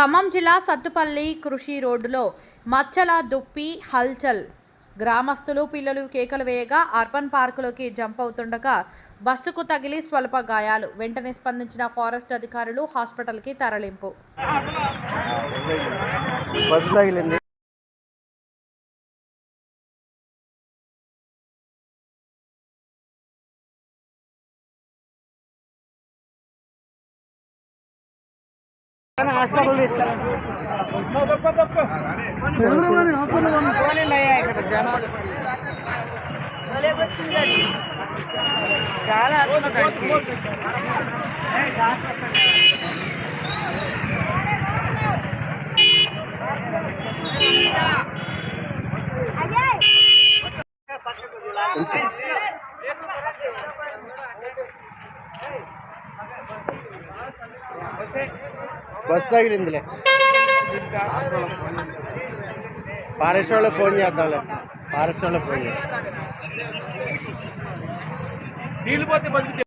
ఖమ్మం జిల్లా సత్తుపల్లి కృషి రోడ్డులో మచ్చల దుప్పి హల్చల్ గ్రామస్తులు పిల్లలు కేకలు వేయగా అర్బన్ పార్కులోకి జంప్ అవుతుండగా బస్సుకు తగిలి స్వల్ప గాయాలు. వెంటనే స్పందించిన ఫారెస్ట్ అధికారులు హాస్పిటల్కి తరలింపు. హాస్పిటల్ చాలా బస్ తగిలిందిలే. ఫారెస్ట్ వాళ్ళకి ఫోన్ చేద్దాంలే. ఫారెస్ట్ వాళ్ళకి ఫోన్ చేద్దాం.